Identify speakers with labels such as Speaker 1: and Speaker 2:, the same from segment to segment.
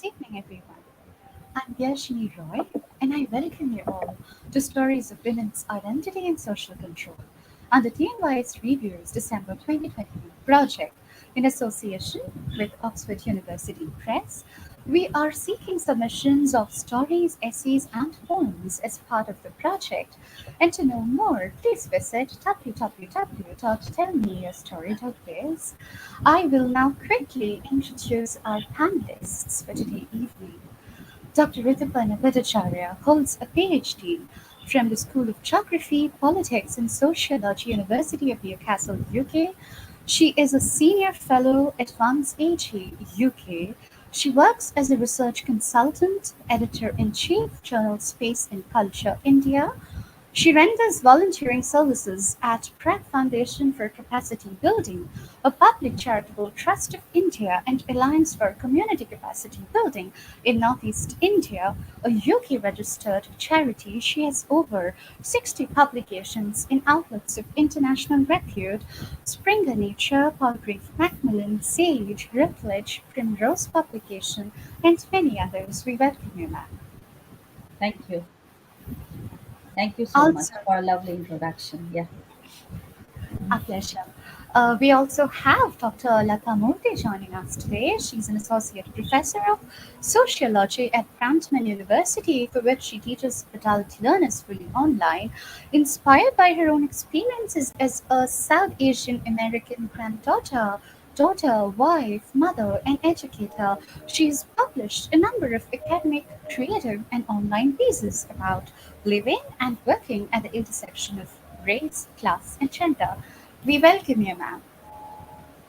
Speaker 1: Good evening, everyone. I'm Deyasini Roy, and I welcome you all to Stories of Women's Identity and Social Control under TNY's Reviewers December 2021 project in association with Oxford University Press. We are seeking submissions of stories, essays, and poems as part of the project. And to know more, please visit www.tellmeastory.biz. I will now quickly introduce our panelists for today evening. Dr. Rituparna Bhattacharyya holds a PhD from the School of Geography, Politics and Sociology, University of Newcastle, UK. She is a senior fellow at Advanced AG UK. She works as a research consultant, editor-in-chief, journal Space and Culture India. She renders volunteering services at Prague Foundation for Capacity Building, a public charitable trust of India, and Alliance for Community Capacity Building in Northeast India, a UK-registered charity. She has over 60 publications in outlets of international repute: Springer Nature, Palgrave Macmillan, Sage, Routledge, Primrose Publication, and many others. We welcome you, ma'am.
Speaker 2: Thank you. Thank you so much
Speaker 1: Also,
Speaker 2: for a lovely introduction. Yeah.
Speaker 1: our pleasure. We also have Dr. Lata Murti joining us today. She's an associate professor of sociology at Brantman University, for which she teaches adult learners fully online. Inspired by her own experiences as a South Asian American granddaughter, daughter, wife, mother, and educator, she has published a number of academic, creative, and online pieces about living and working at the intersection of race, class, and gender. We welcome you, ma'am,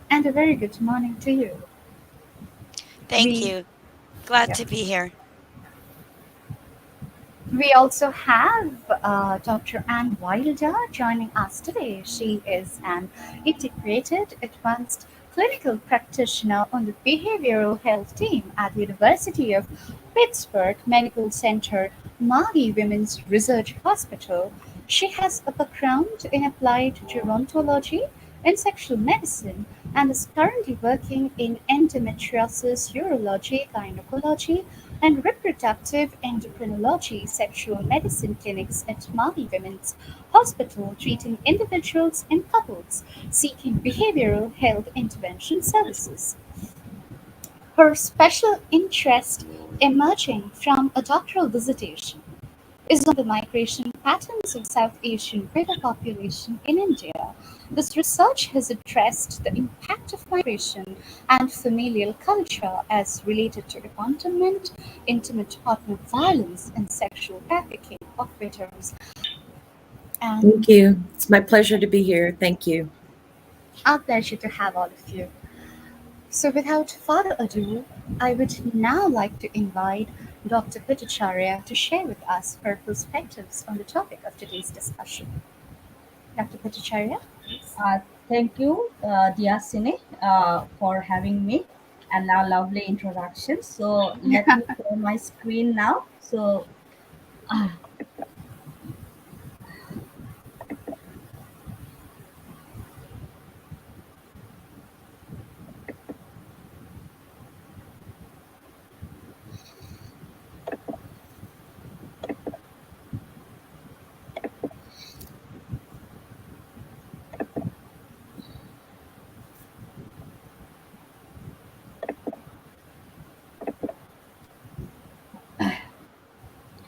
Speaker 1: and a very good morning to you.
Speaker 3: Thank
Speaker 1: We
Speaker 3: you. Glad
Speaker 1: yeah.
Speaker 3: to be here.
Speaker 1: We also have Dr. Anne Wilder joining us today. She is an integrated advanced clinical practitioner on the behavioral health team at the University of Pittsburgh Medical Center Marie Women's Research Hospital. She has a background in applied gerontology and sexual medicine and is currently working in endometriosis, urology, gynecology, and reproductive endocrinology sexual medicine clinics at Mavi Women's Hospital, treating individuals and couples seeking behavioral health intervention services. Her special interest, emerging from a doctoral dissertation, is on the migration patterns of South Asian river population in India. This research has addressed the impact of migration and familial culture as related to abandonment, intimate partner violence, and sexual trafficking of widows. And
Speaker 4: Thank you. It's my pleasure to be here. Thank you.
Speaker 1: our pleasure to have all of you. So, without further ado, I would now like to invite Dr. Bhattacharya to share with us her perspectives on the topic of today's discussion. Dr. Bhattacharya, please.
Speaker 2: Thank you, Deyasini, for having me and a lovely introduction. So let me share my screen now. So uh,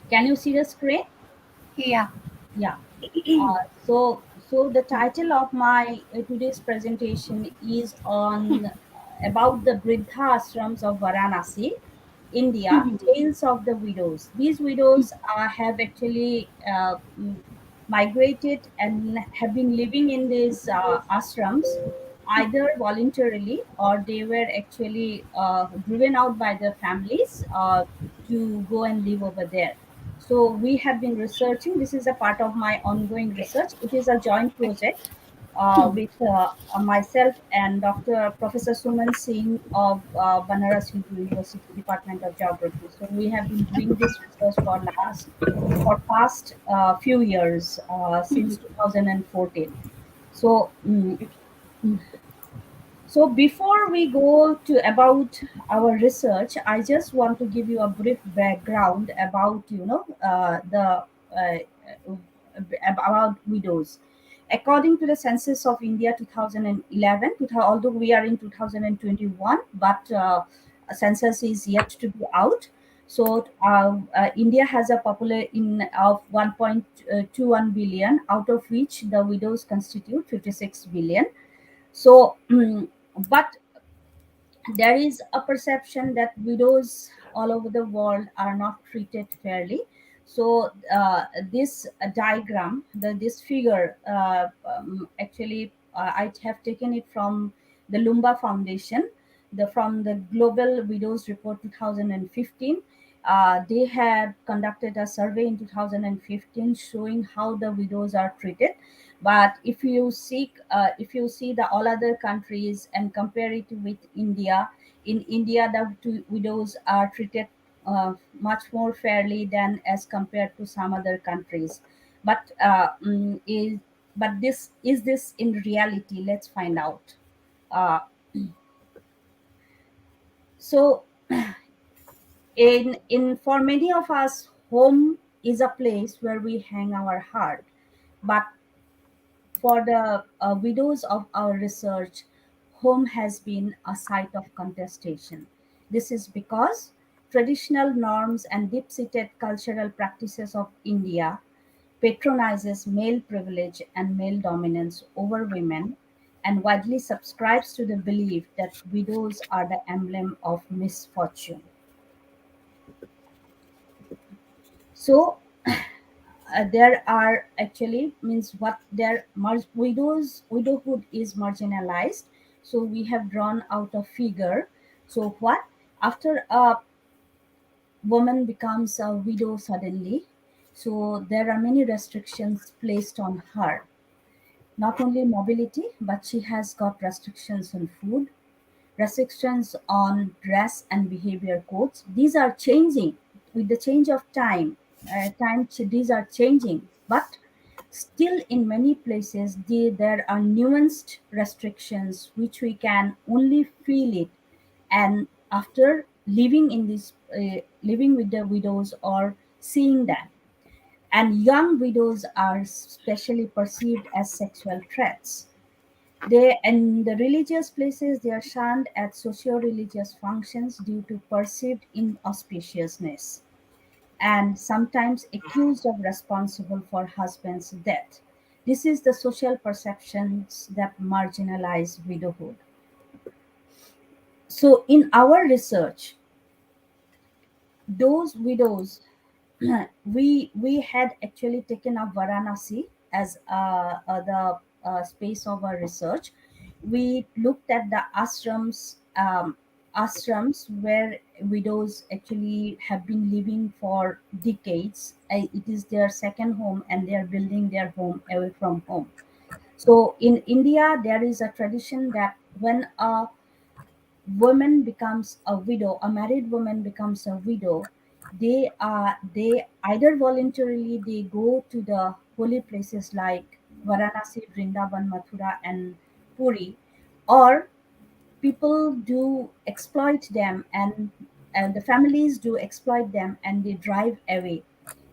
Speaker 2: can you see the screen?
Speaker 1: Yeah.
Speaker 2: Yeah. So the title of my today's presentation is on about the Briddha ashrams of Varanasi, India, tales of the widows. These widows have actually migrated and have been living in these ashrams either voluntarily or they were actually driven out by their families to go and live over there. So we have been researching. This is a part of my ongoing research. It is a joint project with myself and Dr. Professor Suman Singh of Banaras Hindu University Department of Geography. So we have been doing this research for past few years since 2014. So So before we go to about our research, I just want to give you a brief background about the about widows. According to the census of India 2011, although we are in 2021, but a census is yet to be out. So India has a population of 1.21 billion, out of which the widows constitute 56 billion. So, but there is a perception that widows all over the world are not treated fairly. So this diagram, this figure, actually, I have taken it from the Lumba Foundation, from the Global Widows Report 2015. They had conducted a survey in 2015 showing how the widows are treated. But if you see the all other countries and compare it with India, in India the widows are treated much more fairly than as compared to some other countries. But this is this in reality? Let's find out. Uh, so in for many of us, home is a place where we hang our heart. But for the widows of our research, home has been a site of contestation. This is because traditional norms and deep-seated cultural practices of India patronizes male privilege and male dominance over women, and widely subscribes to the belief that widows are the emblem of misfortune. So there are actually means what their widowhood is marginalized. So we have drawn out a figure. So what, after a woman becomes a widow suddenly, so there are many restrictions placed on her. Not only mobility, but she has got restrictions on food, restrictions on dress and behavior codes. These are changing with the change of time. These are changing, but still in many places there are nuanced restrictions which we can only feel it, and after living in this living with the widows or seeing them. And young widows are specially perceived as sexual threats. They in the religious places they are shunned at socio-religious functions due to perceived inauspiciousness, and sometimes accused of responsible for husband's death. This is the social perceptions that marginalize widowhood. So in our research, those widows, we had actually taken up Varanasi as the space of our research. We looked at the ashrams where widows actually have been living for decades. It is their second home, and they are building their home away from home. So in India, there is a tradition that when a woman becomes a widow, a married woman becomes a widow, they either voluntarily they go to the holy places like Varanasi, Vrindavan, Mathura, and Puri, or people do exploit them, and the families do exploit them, and they drive away.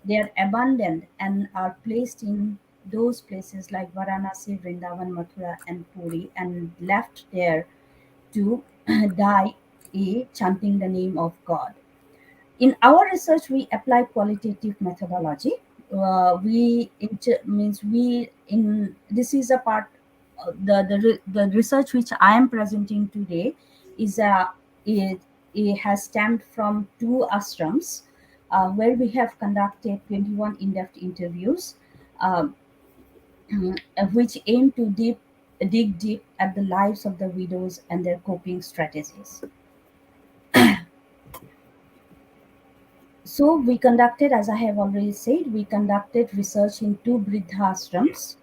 Speaker 2: They are abandoned and are placed in those places like Varanasi, Vrindavan, Mathura, and Puri, and left there to die chanting the name of God. In our research, we apply qualitative methodology. Means we in this is a part the research which I am presenting today is it has stemmed from two ashrams where we have conducted 21 in-depth interviews, um, which aim to dig deep at the lives of the widows and their coping strategies. So we conducted, as I have already said, we conducted research in two Briddhashrams,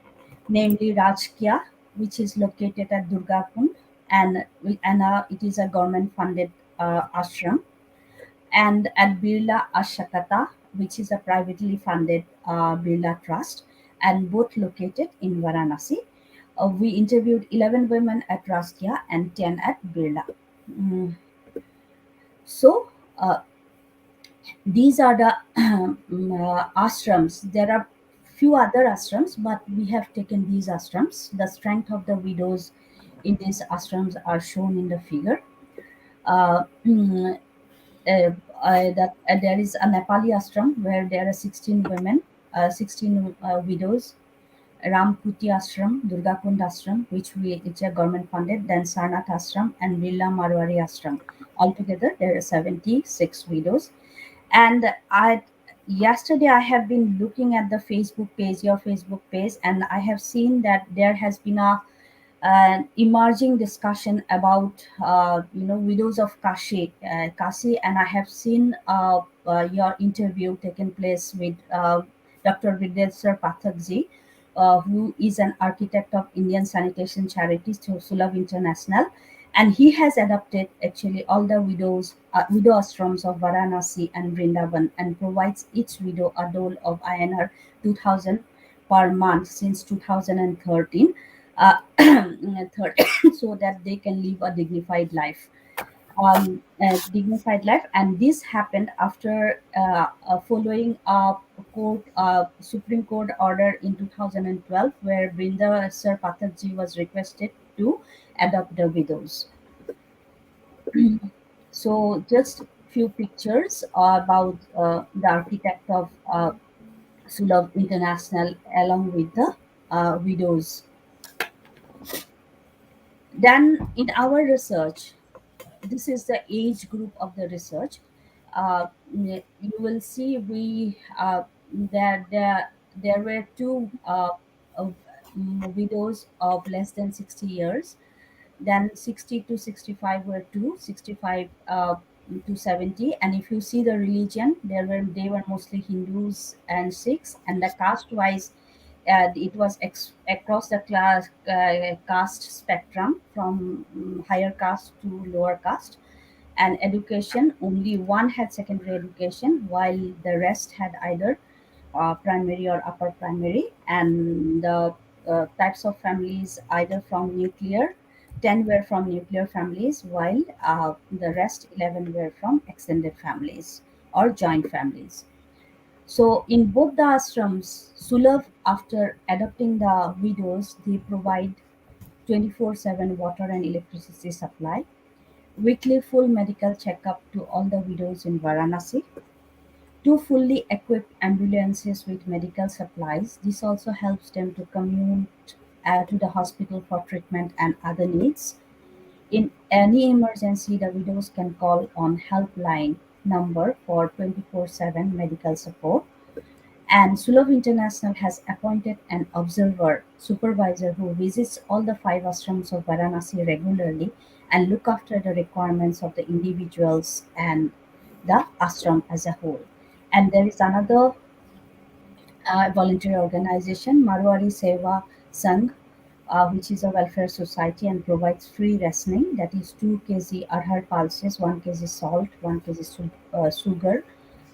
Speaker 2: namely Rajkya, which is located at Durgakund, and it is a government-funded ashram, and at Birla Ashakata, which is a privately funded Birla Trust, and both located in Varanasi. We interviewed 11 women at Raskia and 10 at Birla. Mm, So, uh, these are the ashrams. There are few other ashrams, but we have taken these ashrams. The strength of the widows in these ashrams are shown in the figure. Uh, mm, there is a Nepali ashram where there are 16 women, 16 widows. Ramkuti Ashram, Durgakund Ashram, which are government funded, then Sarnath Ashram and Birla Marwari Ashram. Altogether, there are 76 widows. And I yesterday I have been looking at the Facebook page, your Facebook page, and I have seen that there has been a an emerging discussion about widows of Kashi, and I have seen your interview taken place with Dr. Videswar Pathakji, who is an architect of Indian sanitation charities through Sulabh International, and he has adopted actually all the widow ashrams of Varanasi and Vrindavan, and provides each widow a dole of INR 2000 per month since 2013. uh, so that they can live a dignified life. And this happened after following a Supreme Court order in 2012, where Brinda Sir Pathakji was requested to adopt the widows. So just few pictures about the architect of Sulabh International along with the widows. Then in our research, this is the age group of the research. You will see there were two of, widows of less than 60 years. Then 60 to 65 were two, 65 to 70. And if you see the religion, they were mostly Hindus and Sikhs. And the caste wise, it was across the caste spectrum, from higher caste to lower caste. And education, only one had secondary education, while the rest had either primary or upper primary. And the types of families, either from nuclear, 10 were from nuclear families, while the rest 11 were from extended families or joint families. So in both the ashrams, Sulabh, after adopting the widows, they provide 24/7 water and electricity supply, weekly full medical checkup to all the widows in Varanasi, two fully equipped ambulances with medical supplies. This also helps them to commute to the hospital for treatment and other needs. In any emergency, the widows can call on helpline number for 24/7 medical support. And Sulabh International has appointed an observer supervisor who visits all the five ashrams of Varanasi regularly and look after the requirements of the individuals and the ashram as a whole. And there is another voluntary organization, Marwari Seva Sangh, which is a welfare society and provides free rationing, that is 2 kg arhar pulses, 1 kg salt, 1 kg sugar,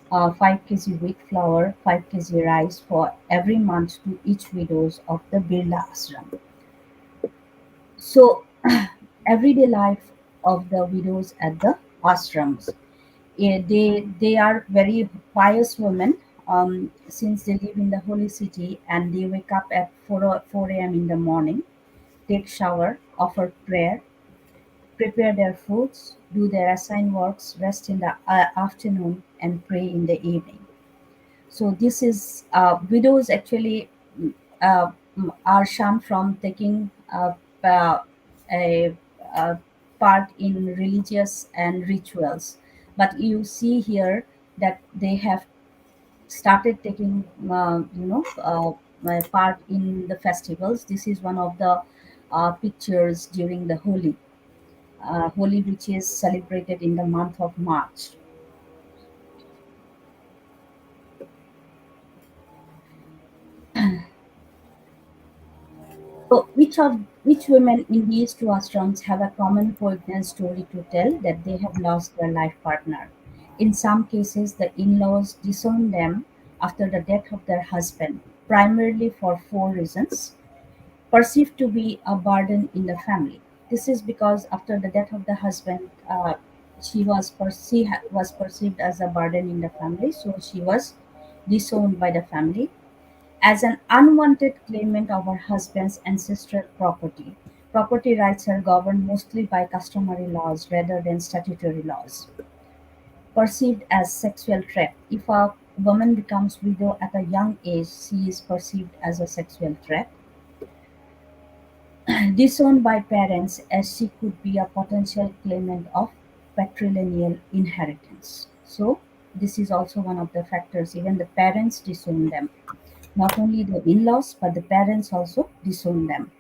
Speaker 2: 5 kg wheat flour, 5 kg rice for every month to each widows of the Birla Ashram. So, everyday life of the widows at the ashrams. They are very pious women, since they live in the holy city, and they wake up at 4 a.m. in the morning, take shower, offer prayer, prepare their foods, do their assigned works, rest in the afternoon, and pray in the evening. So this is widows actually are shunned from taking uh, a, a part in religious and rituals. But you see here that they have started taking part in the festivals. This is one of the pictures during the Holi, which is celebrated in the month of March. So which women in these two ashrams have a common poignant story to tell, that they have lost their life partner. In some cases, the in-laws disown them after the death of their husband, primarily for four reasons. perceived to be a burden in the family. This is because after the death of the husband, she was perceived as a burden in the family, so she was disowned by the family as an unwanted claimant of her husband's ancestral property. Property rights are governed mostly by customary laws rather than statutory laws. Perceived as sexual threat. If a woman becomes widow at a young age, she is perceived as a sexual threat. Disowned by parents as she could be a potential claimant of patrilineal inheritance. So this is also one of the factors. Even the parents disown them. Not only the in-laws, but the parents also disown them,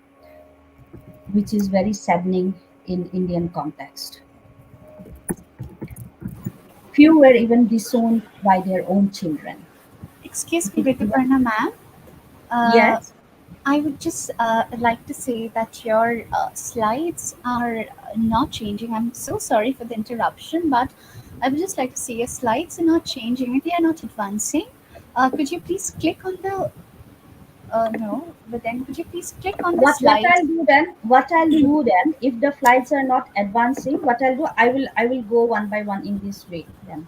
Speaker 2: which is very saddening in Indian context. Few were even disowned by their own children.
Speaker 1: Excuse me,
Speaker 2: It even,
Speaker 1: Rituparna ma'am. Uh,
Speaker 2: yes,
Speaker 1: I would just like to say that your slides are not changing. I'm so sorry for the interruption, but I would just like to say your slides are not changing. They are not advancing. Could you please click on the no? But then could you please click on the
Speaker 2: what
Speaker 1: slide?
Speaker 2: I'll do then, if the flights are not advancing, what I'll do, I will go one by one in this way then,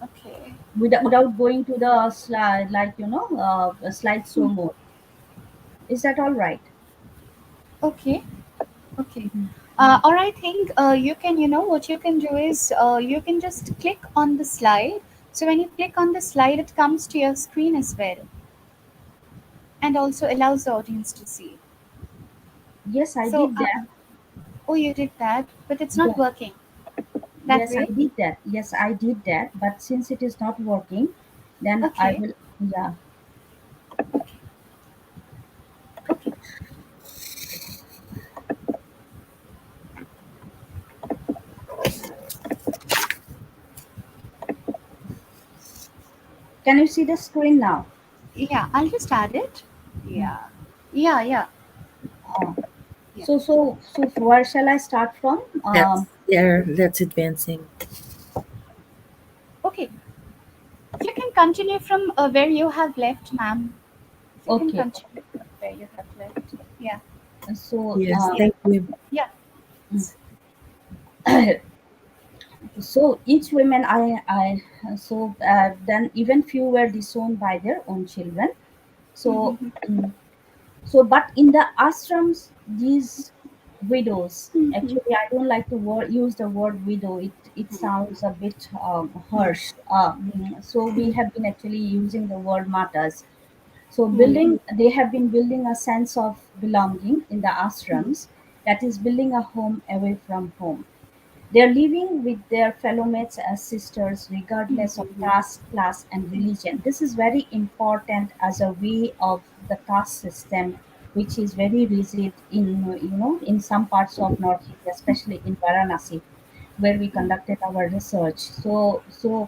Speaker 1: Okay.
Speaker 2: without going to the slide, like slideshow
Speaker 1: Hmm.
Speaker 2: mode. Is that all right?
Speaker 1: Okay. Okay.
Speaker 2: Mhm. Mhm.
Speaker 1: Or I think you can, what you can do is you can just click on the slide. So when you click on the slide, it comes to your screen as well, and also allows the audience to see.
Speaker 2: Yes, I
Speaker 1: So,
Speaker 2: did that.
Speaker 1: oh, you did that, but it's not
Speaker 2: Yeah.
Speaker 1: working that
Speaker 2: Yes, I
Speaker 1: way.
Speaker 2: did that. Yes, I did that. But since it is not working, then I
Speaker 1: Okay.
Speaker 2: will. Yeah.
Speaker 1: Okay. Okay.
Speaker 2: Can you see the screen now?
Speaker 1: Yeah, I'll just add it.
Speaker 2: Mm.
Speaker 1: Yeah. Yeah. Yeah.
Speaker 2: Uh,
Speaker 1: Yeah.
Speaker 2: so where shall I start from?
Speaker 4: That's advancing.
Speaker 1: Okay. You can continue from where you have left, ma'am. You can
Speaker 2: Okay.
Speaker 1: continue from where you have left. Yeah.
Speaker 2: So
Speaker 4: Yes,
Speaker 1: Yeah.
Speaker 4: thank you.
Speaker 1: Yeah.
Speaker 2: so each women I so then even few were disowned by their own children. So
Speaker 1: Mm-hmm.
Speaker 2: mm, but in the ashrams, these widows,
Speaker 1: Mm-hmm.
Speaker 2: actually, I don't like to use the word widow. It sounds a bit harsh. So we have been actually using the word matas. So they have been building a sense of belonging in the ashrams. That is building a home away from home. They are living with their fellow mates as sisters, regardless of
Speaker 1: Mm-hmm.
Speaker 2: caste, class, and religion. This is very important as a way of the caste system, which is very rigid in in some parts of North India, especially in Varanasi, where we conducted our research. So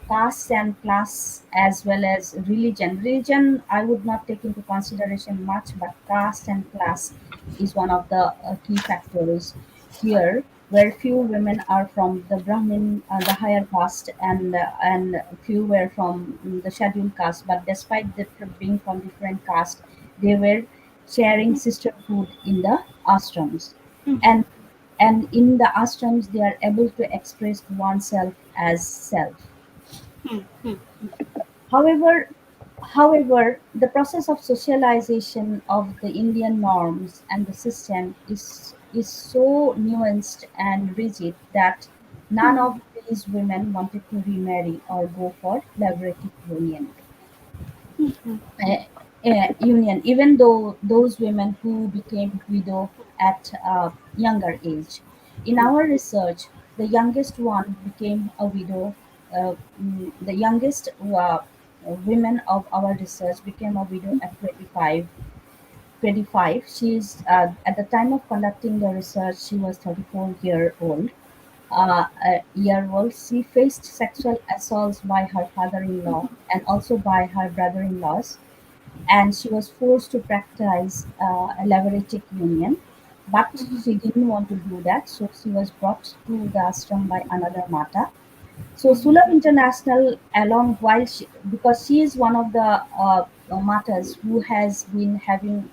Speaker 2: caste and class as well as religion. Religion I would not take into consideration much, but caste and class is one of the key factors here, where few women are from the Brahmin, the higher caste, and few were from the scheduled caste. But despite being from different caste, they were sharing sisterhood in the ashrams, and and in the ashrams they are able to express oneself as self. However, the process of socialization of the Indian norms and the system is so nuanced and rigid that none of these women wanted to remarry or go for laborative union. Union, even though those women who became widow at a younger age. In our research, the youngest one became a widow. The youngest women of our research became a widow at 25. 25. She's at the time of conducting the research, she was 34-year-old. She faced sexual assaults by her father-in-law and also by her brother-in-laws, and she was forced to practice a laboratic union, but she didn't want to do that, so she was brought to the ashram by another mata. So Sulabh International, along while she, because she is one of the matters who has been having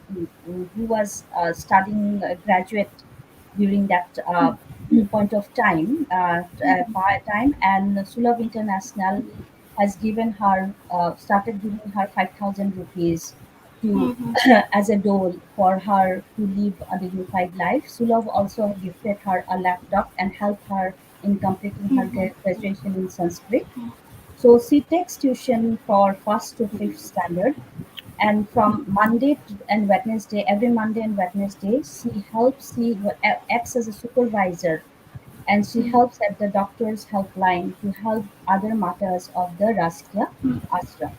Speaker 2: who was studying graduate during that point of time time, and Sulabh International has given her started giving her 5,000 rupees to as a dole for her to live a dignified life. Sulabh also gifted her a laptop and helped her in completing her graduation in Sanskrit. So she takes tuition for first to fifth standard, and from Monday and Wednesday, every Monday and Wednesday, she acts as a supervisor, and she helps at the doctor's helpline to help other matters of the Rashtriya Ashram.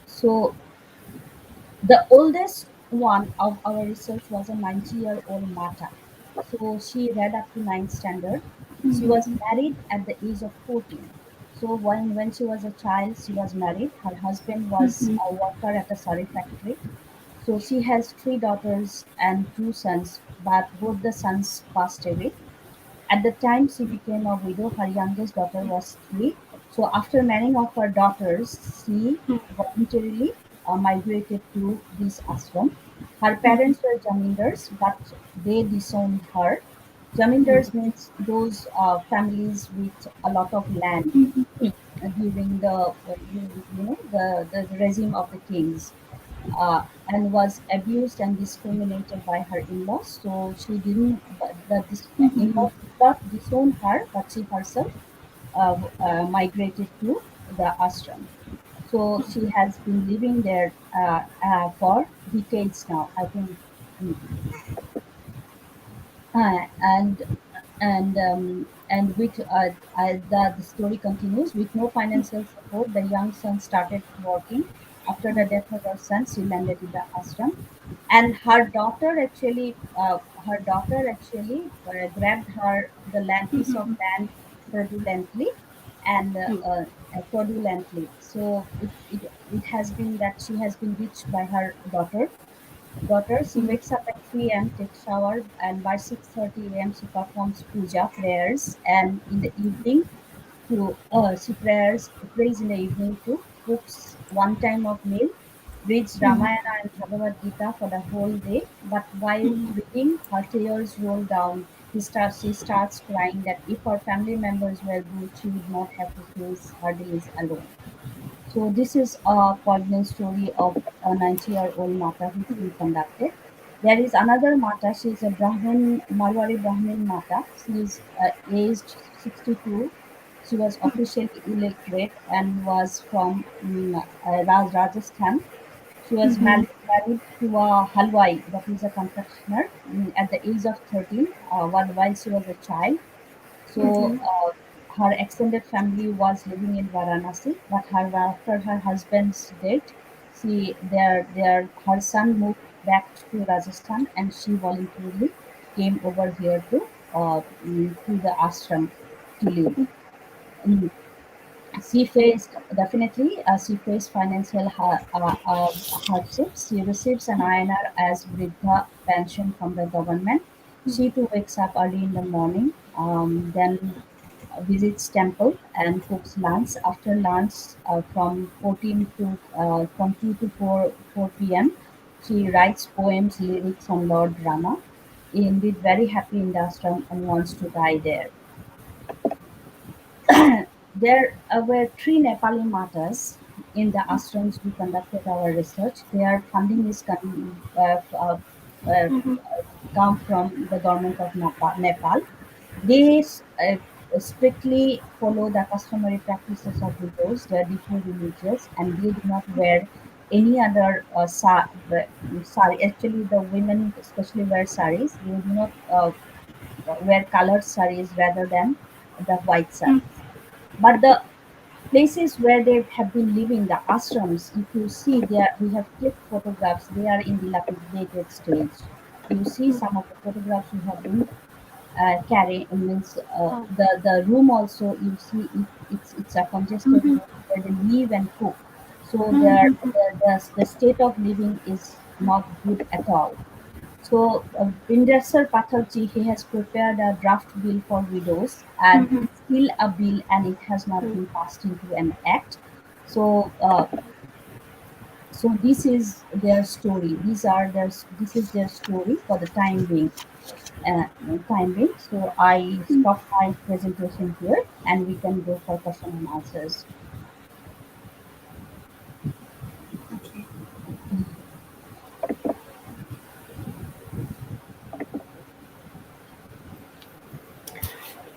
Speaker 2: So the oldest one of our research was a 90-year-old Mata. So she read up to ninth standard. She was married at the age of 14. So when she was a child, she was married. Her husband was a worker at a sari factory. So she has three daughters and two sons, but both the sons passed away. At the time she became a widow, her youngest daughter was 3. So after marrying off her daughters, she voluntarily migrated to this ashram. Her parents were jamindars, but they disowned her. Jamindars means those families with a lot of land during the regime of the kings, and was abused and discriminated by her in-laws. So she didn't, but this in-laws did not disown her, but she herself migrated to the ashram. So she has been living there for decades now, I think. mm, and and with the story continues. With no financial support, the young son started working. After the death of her son, she landed in the ashram, and her daughter actually grabbed her the land piece of land fraudulently, and so it has been that she has been reached by her daughter. She wakes up at 3 a.m., takes shower, and by 6:30 a.m. she performs puja prayers. And in the evening, prays in the evening too. Cooks one time of meal, reads Ramayana and Bhagavad Gita for the whole day. But while reading, her tears roll down. She starts crying that if her family members were good, she would not have to face her days alone. So this is a poignant story of a 90-year-old Mata which we conducted. There is another Mata. She is a Brahmin, Marwari Brahmin Mata. She is aged 62. She was officially illiterate and was from Rajasthan. She was married to a halwai, that is a confectioner, at the age of 13, while she was a child. So her extended family was living in Varanasi, but after her husband's death, her son moved back to Rajasthan, and she voluntarily came over here to the ashram to live. Mm. She faced financial hardships. She receives an INR as Vridha pension from the government. She too wakes up early in the morning, then visits temple and cooks lunch. After lunch, from 2 to 4 p.m., she writes poems, lyrics on Lord Rama. Indeed, very happy in the ashram and wants to die there. There were three Nepali matas in the ashrams we conducted our research. Their funding is uh, come from the government of Nepal. They strictly follow the customary practices of widows. They are deeply religious, and they do not wear any other sari. Actually, the women especially wear saris. They do not wear colored saris rather than the white saris. But the places where they have been living, the ashrams, if you see there, we have clicked photographs. They are in dilapidated stage. You see some of the photographs we have been carrying. Means the room also, you see it's a congested room where they live and cook. So the state of living is not good at all. So, Bindesar Patharji, he has prepared a draft bill for widows, and it's still a bill and it has not been passed into an act. So this is their story. This is their story for the uh, time being. So I stop my presentation here, and we can go for question and answers.
Speaker 1: Okay.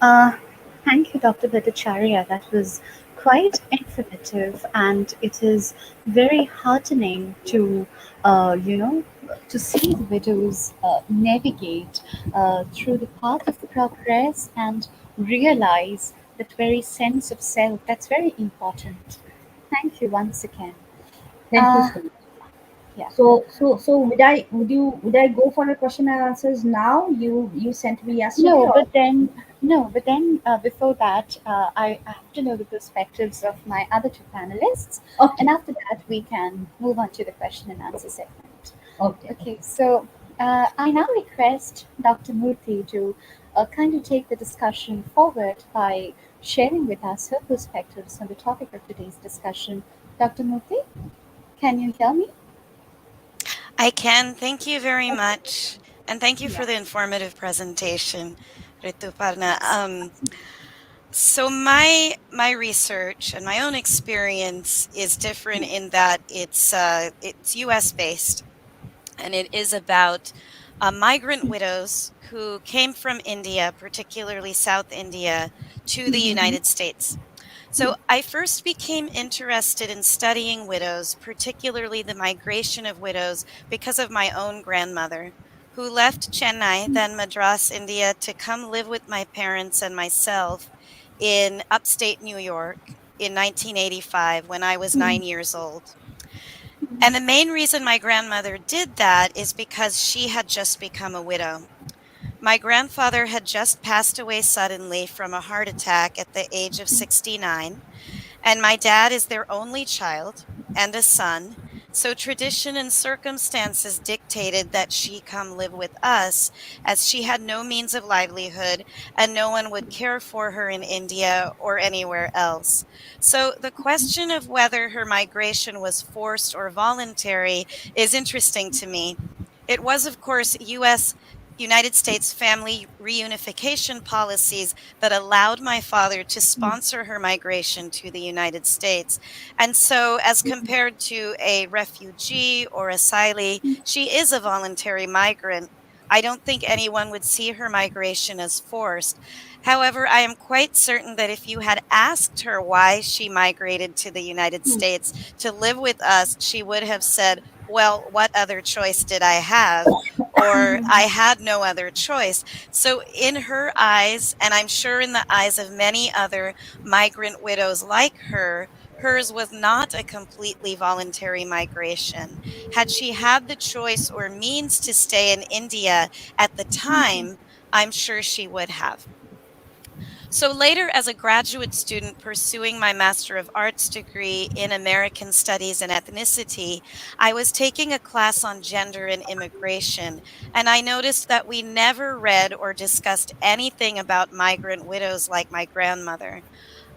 Speaker 1: Uh, Thank you, Dr. Bhattacharya. That was quite informative, and it is very heartening to, to see the widows navigate through the path of progress and realize that very sense of self. That's very important. Thank you once again.
Speaker 2: Thank you
Speaker 1: Uh,
Speaker 2: so much.
Speaker 1: yeah.
Speaker 2: So would I go for a question and answers now? You sent me yesterday,
Speaker 1: No,
Speaker 2: or
Speaker 1: but then no, but then before that, I have to know the perspectives of my other two panelists, and
Speaker 2: okay,
Speaker 1: after that we can move on to the question and answer segment.
Speaker 2: okay,
Speaker 1: Okay, so I now request Dr. Murthy to kind of take the discussion forward by sharing with us her perspectives on the topic of today's discussion. Dr. Murthy, can you hear me?
Speaker 3: I can. Thank you very
Speaker 1: Okay.
Speaker 3: much. And thank you
Speaker 1: Yeah.
Speaker 3: for the informative presentation, Rituparna.
Speaker 1: Yes.
Speaker 3: So my research and my own experience is different in that it's US based, and it is about migrant widows who came from India, particularly South India, to the
Speaker 1: Mm-hmm.
Speaker 3: United States. So I first became interested in studying widows, particularly the migration of widows, because of my own grandmother, who left Chennai, then Madras, India, to come live with my parents and myself in upstate New York in 1985 when I was 9 years old. And the main reason my grandmother did that is because she had just become a widow. My grandfather had just passed away suddenly from a heart attack at the age of 69, and my dad is their only child and a son. So tradition and circumstances dictated that she come live with us, as she had no means of livelihood and no one would care for her in India or anywhere else. So the question of whether her migration was forced or voluntary is interesting to me. It was, of course, United States family reunification policies that allowed my father to sponsor her migration to the United States. And so, as compared to a refugee or asylee, she is a voluntary migrant. I don't think anyone would see her migration as forced. However, I am quite certain that if you had asked her why she migrated to the United States to live with us, she would have said, well, what other choice did I have? Or I had no other choice. So, in her eyes, and I'm sure in the eyes of many other migrant widows like her, hers was not a completely voluntary migration. Had she had the choice or means to stay in India at the time, I'm sure she would have. So later, as a graduate student pursuing my Master of Arts degree in American Studies and Ethnicity, I was taking a class on gender and immigration, and I noticed that we never read or discussed anything about migrant widows like my grandmother.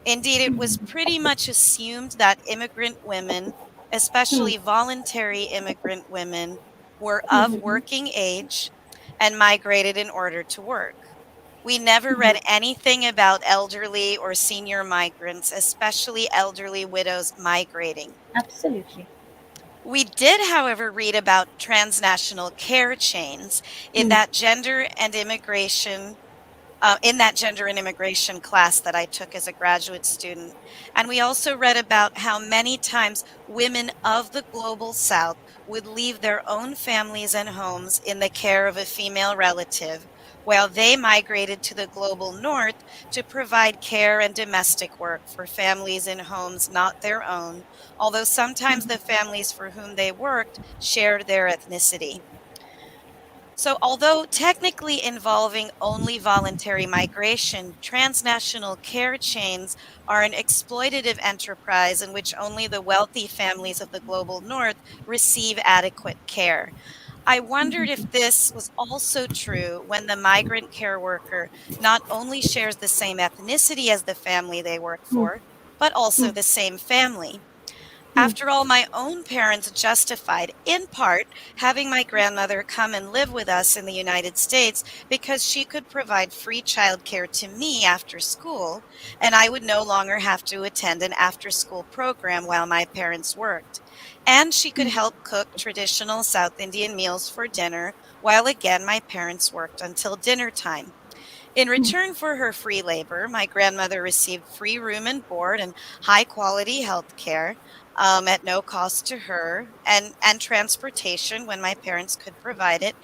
Speaker 3: Indeed, it was pretty much assumed that immigrant women, especially voluntary immigrant women, were of working age and migrated in order to work. We never read anything about elderly or senior migrants, especially elderly widows migrating.
Speaker 1: Absolutely.
Speaker 3: We did, however, read about transnational care chains in that gender and immigration class that I took as a graduate student. And we also read about how many times women of the global south would leave their own families and homes in the care of a female relative, while they migrated to the global north to provide care and domestic work for families in homes not their own, although sometimes the families for whom they worked shared their ethnicity. So, although technically involving only voluntary migration, transnational care chains are an exploitative enterprise in which only the wealthy families of the global north receive adequate care. I wondered if this was also true when the migrant care worker not only shares the same ethnicity as the family they work for, but also the same family. After all, my own parents justified, in part, having my grandmother come and live with us in the United States because she could provide free childcare to me after school, and I would no longer have to attend an after school program while my parents worked. And she could help cook traditional South Indian meals for dinner while again my parents worked until dinner time. In return for her free labor, my grandmother received free room and board and high quality health care at no cost to her, and transportation when my parents could provide it.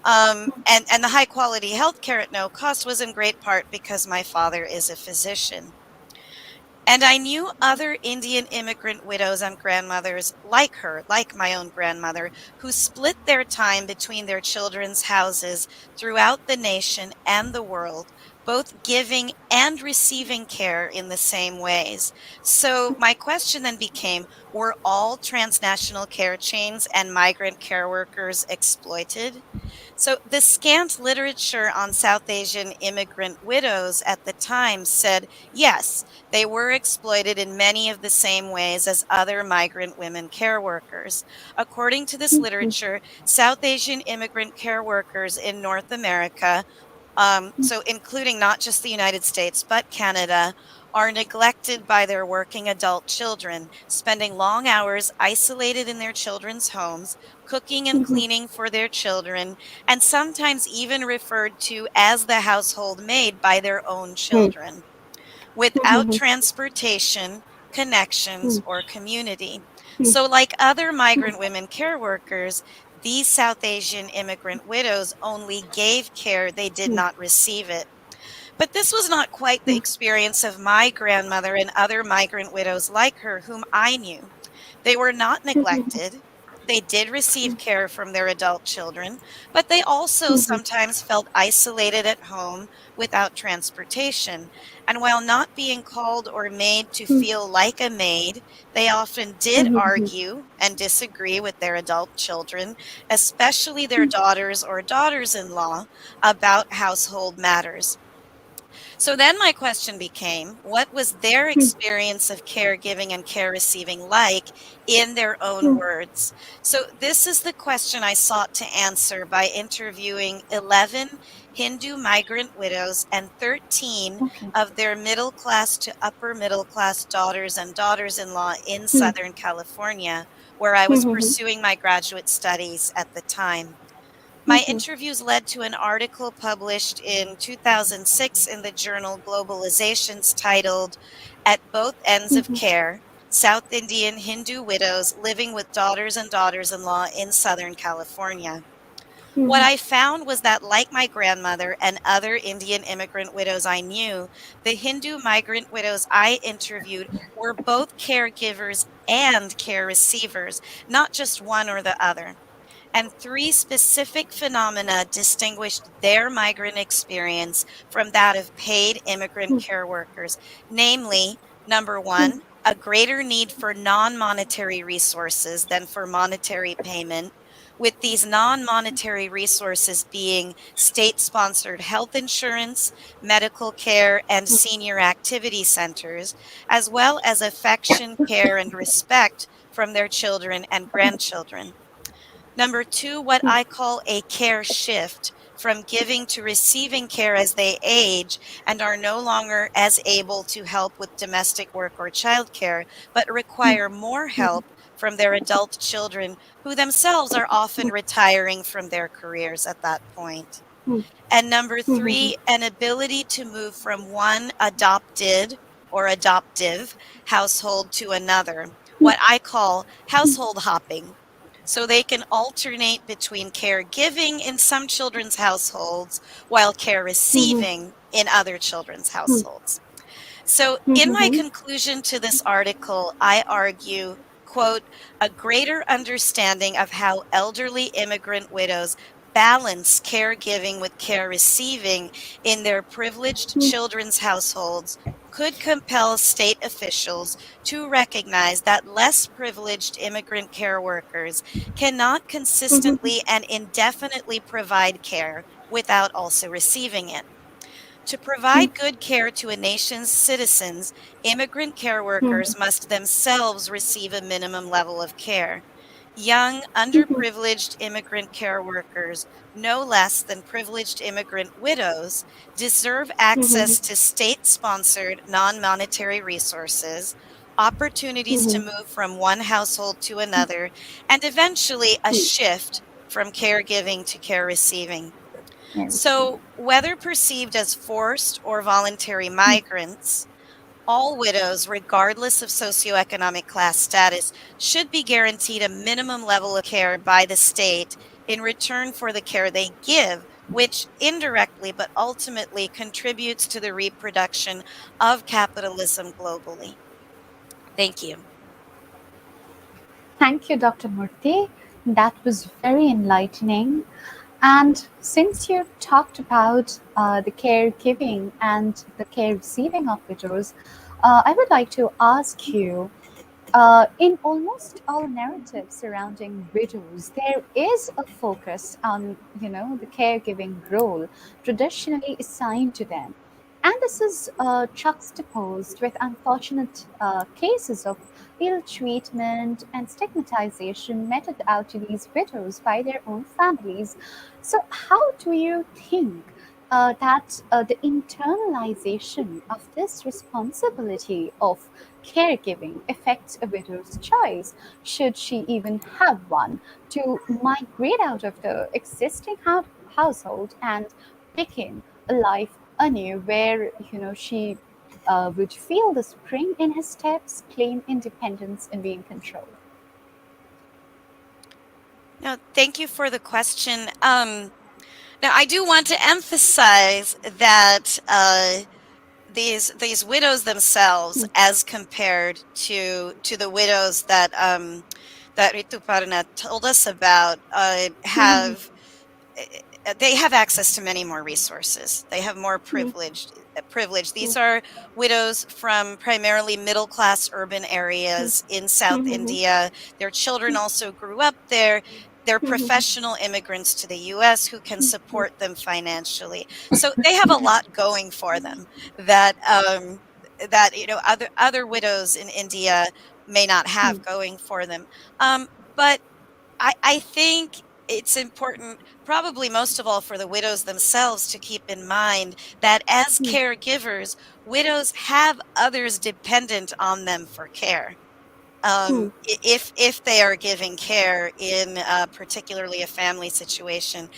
Speaker 3: And the high quality health care at no cost was in great part because my father is a physician. And I knew other Indian immigrant widows and grandmothers like her, like my own grandmother, who split their time between their children's houses throughout the nation and the world, both giving and receiving care in the same ways. So my question then became, were all transnational care chains and migrant care workers exploited? So the scant literature on South Asian immigrant widows at the time said, yes, they were exploited in many of the same ways as other migrant women care workers. According to this literature, South Asian immigrant care workers in North America, so including not just the United States, but Canada, are neglected by their working adult children, spending long hours isolated in their children's homes, cooking and cleaning for their children, and sometimes even referred to as the household maid by their own children, without transportation, connections, or community. So, like other migrant women care workers, these South Asian immigrant widows only gave care, they did not receive it. But this was not quite the experience of my grandmother and other migrant widows like her whom I knew. They were not neglected. They did receive care from their adult children, but they also sometimes felt isolated at home without transportation. And while not being called or made to feel like a maid, they often did argue and disagree with their adult children, especially their daughters or daughters in law, about household matters. So then my question became, what was their experience of caregiving and care receiving like in their own words? So this is the question I sought to answer by interviewing 11 Hindu migrant widows and 13 of their middle class to upper middle class daughters and daughters in law in Southern California, where I was pursuing my graduate studies at the time. My interviews led to an article published in 2006 in the journal Globalizations titled, At Both Ends of Care, South Indian Hindu Widows Living with Daughters and Daughters in Law in Southern California. What I found was that, like my grandmother and other Indian immigrant widows I knew, the Hindu migrant widows I interviewed were both caregivers and care receivers, not just one or the other. And three specific phenomena distinguished their migrant experience from that of paid immigrant care workers, namely, number one, a greater need for non monetary resources than for monetary payment, with these non monetary resources being state sponsored health insurance, medical care, and senior activity centers, as well as affection, care, and respect from their children and grandchildren. Number two, what I call a care shift from giving to receiving care as they age and are no longer as able to help with domestic work or childcare, but require more help from their adult children who themselves are often retiring from their careers at that point. And number three, an ability to move from one adopted or adoptive household to another, what I call household hopping. So they can alternate between caregiving in some children's households while care receiving in other children's households. So, in my conclusion to this article, I argue, quote, a greater understanding of how elderly immigrant widows balance caregiving with care receiving in their privileged children's households could compel state officials to recognize that less privileged immigrant care workers cannot consistently and indefinitely provide care without also receiving it. To provide good care to a nation's citizens, immigrant care workers must themselves receive a minimum level of care. Young, underprivileged immigrant care workers, no less than privileged immigrant widows, deserve access to state sponsored non monetary resources, opportunities to move from one household to another, and eventually a shift from caregiving to care receiving.
Speaker 1: Yes.
Speaker 3: So, whether perceived as forced or voluntary migrants, all widows, regardless of socioeconomic class status, should be guaranteed a minimum level of care by the state in return for the care they give, which indirectly but ultimately contributes to the reproduction of capitalism globally. Thank you.
Speaker 1: Thank you, Dr. Murthy. That was very enlightening. And since you talked about the caregiving and the care receiving of widows, I would like to ask you, in almost all narratives surrounding widows, there is a focus on, the caregiving role traditionally assigned to them. And this is juxtaposed with unfortunate cases of ill treatment and stigmatization meted out to these widows by their own families. So, how do you think that the internalization of this responsibility of caregiving affects a widow's choice, should she even have one, to migrate out of the existing household and begin a life anew where she would feel the spring in his steps, claim independence, and be in control?
Speaker 3: No, thank you for the question. Now, I do want to emphasize that these widows themselves, as compared to the widows that that Rituparna told us about, have they have access to many more resources. They have more privilege. These are widows from primarily middle class urban areas in South India. Their children also grew up there. They're professional immigrants to the US who can support them financially. So they have a lot going for them that that other widows in India may not have going for them. But I think it's important, probably most of all for the widows themselves, to keep in mind that as caregivers, widows have others dependent on them for care. If they are giving care in particularly a family situation.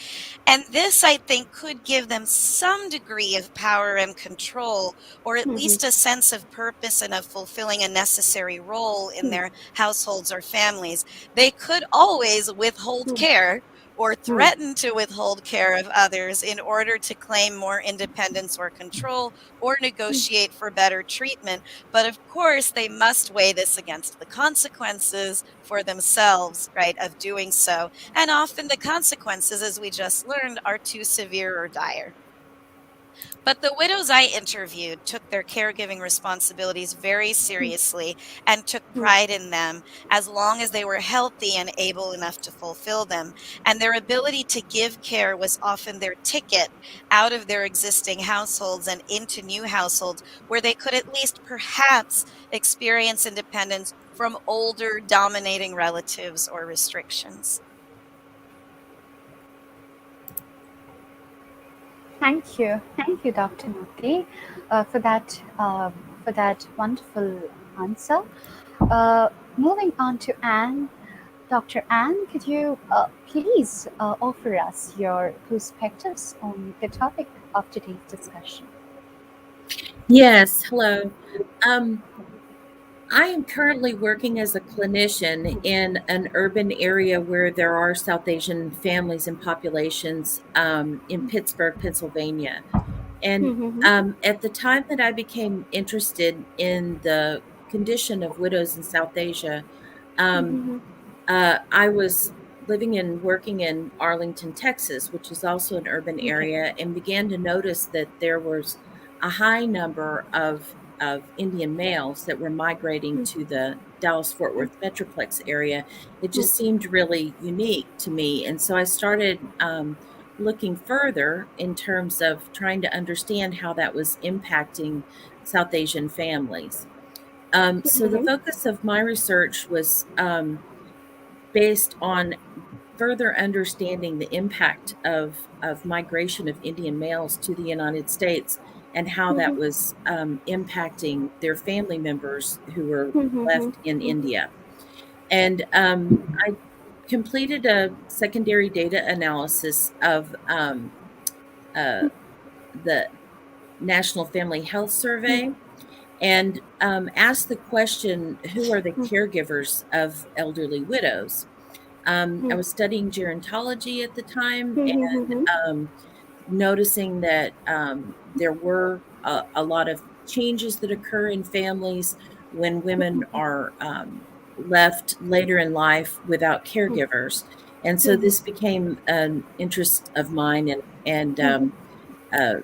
Speaker 3: And this, I think, could give them some degree of power and control, or at least a sense of purpose and of fulfilling a necessary role in their households or families. They could always withhold care or threaten to withhold care of others in order to claim more independence or control or negotiate for better treatment. But of course, they must weigh this against the consequences for themselves, right, of doing so. And often the consequences, as we just learned, are too severe or dire. But the widows I interviewed took their caregiving responsibilities very seriously and took pride in them as long as they were healthy and able enough to fulfill them. And their ability to give care was often their ticket out of their existing households and into new households where they could at least perhaps experience independence from older dominating relatives or restrictions.
Speaker 1: Thank you, Dr. Murthy, for that wonderful answer. Moving on to Anne, Dr. Anne, could you please offer us your perspectives on the topic of today's discussion?
Speaker 4: Yes, hello. Um, I am currently working as a clinician in an urban area where there are South Asian families and populations in Pittsburgh, Pennsylvania. And at the time that I became interested in the condition of widows in South Asia, um, I was living and working in Arlington, Texas, which is also an urban
Speaker 1: Okay.
Speaker 4: area, and began to notice that there was a high number of Indian males that were migrating to the Dallas Fort Worth Metroplex area. It just seemed really unique to me. And so I started looking further in terms of trying to understand how that was impacting South Asian families. So the focus of my research was based on further understanding the impact of migration of Indian males to the United States and how that was impacting their family members who were left in India. And I completed a secondary data analysis of uh, the National Family Health Survey and asked the question, who are the caregivers of elderly widows? I was studying gerontology at the time and noticing that there were a lot of changes that occur in families when women are left later in life without caregivers. And so this became an interest of mine, and uh,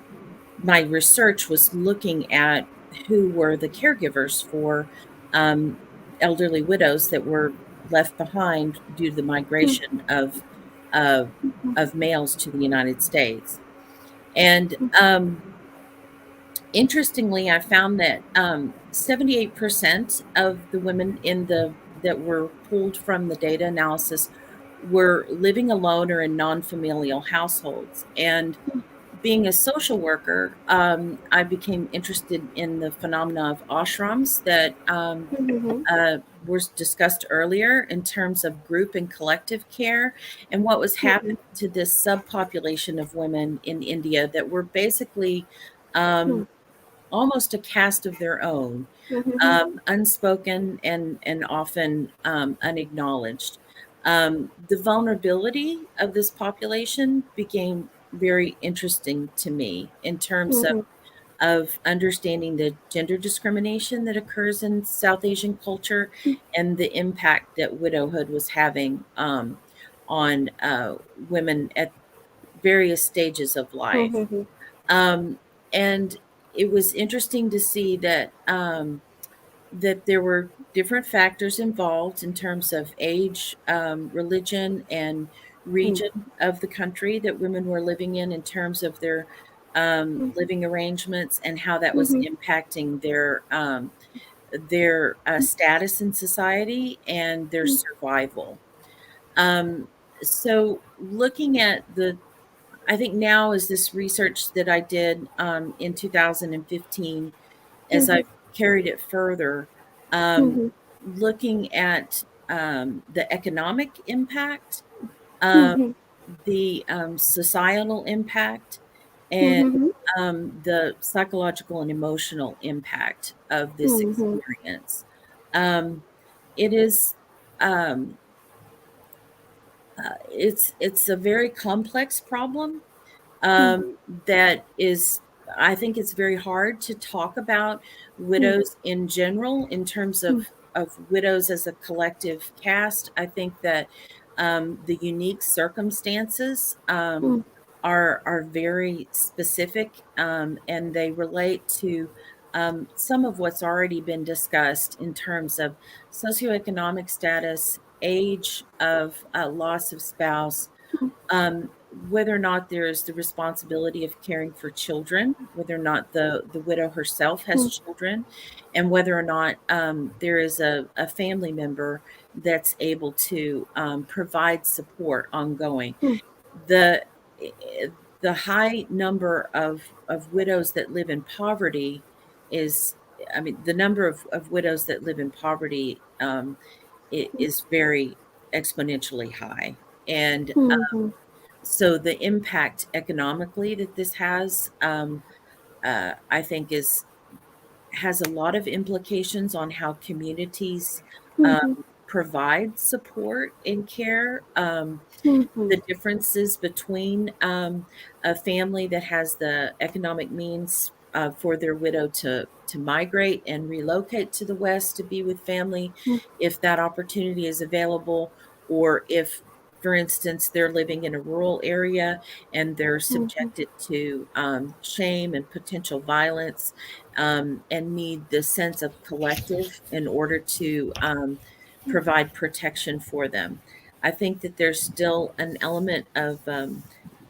Speaker 4: my research was looking at who were the caregivers for um, elderly widows that were left behind due to the migration uh, of males to the United States. And interestingly, I found that 78% of the women in the that were pulled from the data analysis were living alone or in non-familial households. And being a social worker, I became interested in the phenomena of ashrams that was discussed earlier in terms of group and collective care and what was happening to this subpopulation of women in India that were basically um, almost a caste of their own, unspoken and often unacknowledged. The vulnerability of this population became very interesting to me in terms of understanding the gender discrimination that occurs in South Asian culture and the impact that widowhood was having on women at various stages of life. Um, and it was interesting to see that that there were different factors involved in terms of age, religion, and region of the country that women were living in terms of their living arrangements and how that was impacting their status in society and their survival. Um, so, looking at I think now is this research that I did in 2015 as I've carried it further, um, looking at the economic impact, um, the societal impact, and the psychological and emotional impact of this experience. Um, it is um, it's a very complex problem that is I think it's very hard to talk about widows in general in terms of widows as a collective caste. I think that the unique circumstances are very specific and they relate to some of what's already been discussed in terms of socioeconomic status, age of loss of spouse, whether or not there's the responsibility of caring for children, whether or not the widow herself has children, and whether or not there is a family member that's able to provide support ongoing. The the high number of widows that live in poverty is, I mean, the number of widows that live in poverty is very exponentially high. And so the impact economically that this has, I think, is has a lot of implications on how communities provide support and care. The differences between a family that has the economic means for their widow to migrate and relocate to the West to be with family, if that opportunity is available, or if, for instance, they're living in a rural area and they're subjected to shame and potential violence and need the sense of collective in order to provide protection for them. I think that there's still an element of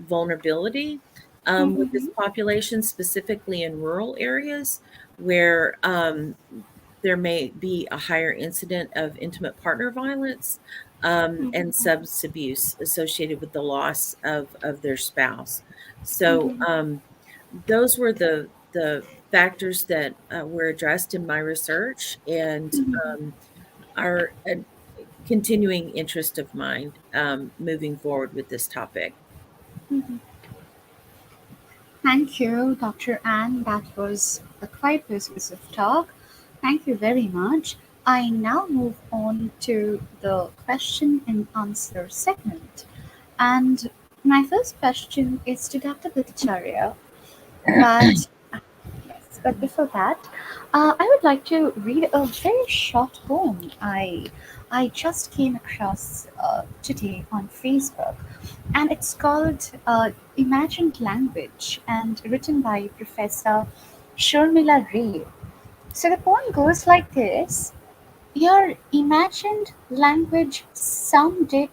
Speaker 4: vulnerability with this
Speaker 1: Mhm.
Speaker 4: population, specifically in rural areas where there may be a higher incident of intimate partner violence and substance abuse associated with the loss of their spouse. So those were the factors that were addressed in my research and are a continuing interest of mine moving forward with this topic.
Speaker 1: Thank you, Dr. Anne. That was a quite persuasive talk. Thank you very much. I now move on to the question and answer segment. And my first question is to Dr. Bhattacharya. But yes, but before that, I would like to read a very short poem I just came across today on Facebook, and it's called "Imagined Language" and written by Professor Sharmila Ray. So the poem goes like this: Your imagined language sounded